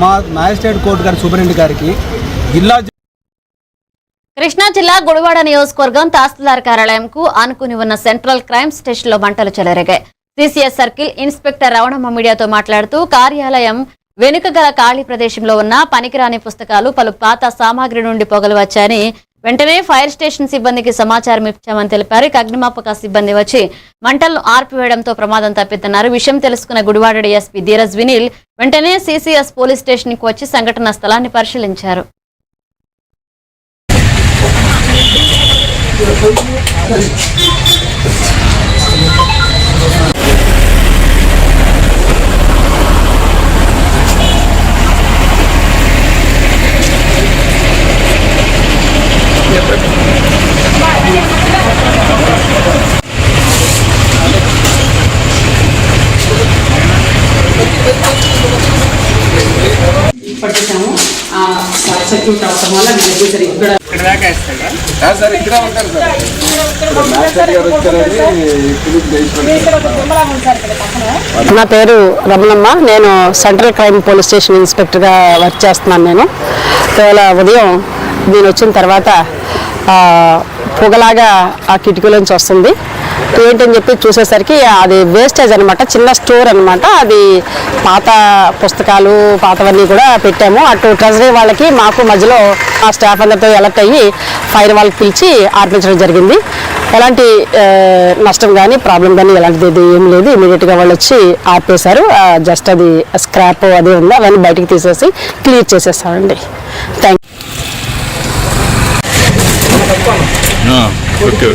మా magistrate court గారి superintendent గారికి జిల్లా కృష్ణా జిల్లా గుడివాడ నియోజకవర్గం తహసీల్దార్ కార్యాలయంకు ఆనుకుని ఉన్న సెంట్రల్ క్రైమ్ స్టేషన్ లో మంటలు చెలరేగాయి. సిసిఎస్ సర్కిల్ ఇన్స్పెక్టర్ రవణమ్మ మీడియాతో మాట్లాడుతూ కార్యాలయం వెనుక గల ఖాళీ ప్రదేశంలో ఉన్న పనికిరాని పుస్తకాలు పలు పాత సామాగ్రి నుండి పొగలు వచ్చాయని వెంటనే ఫైర్ స్టేషన్ సిబ్బందికి సమాచారం ఇచ్చామని తెలిపారు. అగ్నిమాపక సిబ్బంది వచ్చి మంటలను ఆర్పివేయడంతో ప్రమాదం తప్పిద్దన్నారు. విషయం తెలుసుకున్న గుడివాడ డీఎస్పీ ధీరజ్ వినిల్ వెంటనే సిసిఎస్ పోలీస్ స్టేషన్ కు వచ్చి సంఘటనా స్థలాన్ని పరిశీలించారు. పట్టేసాము సర్క్యూట్ అవసరం వల్ల నా పేరు రమణమ్మ. నేను సెంట్రల్ క్రైమ్ పోలీస్ స్టేషన్ ఇన్స్పెక్టర్గా వర్క్ చేస్తున్నాను. నేను ఇవాళ ఉదయం నేను వచ్చిన తర్వాత పొగలాగా ఆ కిటికీలోంచి వస్తుంది. ఏంటని చెప్పి చూసేసరికి అది వేస్టేజ్ అనమాట, చిన్న స్టోర్ అనమాట. అది పాత పుస్తకాలు పాతవన్నీ కూడా పెట్టాము. అటు ట్రెజరీ వాళ్ళకి మాకు మధ్యలో ఆ స్టాఫ్ అందరితో ఎలర్ట్ అయ్యి ఫైర్ వాళ్ళకి పిలిచి ఆర్పించడం జరిగింది. ఎలాంటి నష్టం కానీ ప్రాబ్లం కానీ ఎలాంటిది ఏం లేదు. ఇమీడియట్గా వాళ్ళు వచ్చి ఆపేశారు. జస్ట్ అది స్క్రాప్ అదే ఉంది, అవన్నీ బయటికి తీసేసి క్లియర్ చేసేస్తామండి. Thank you.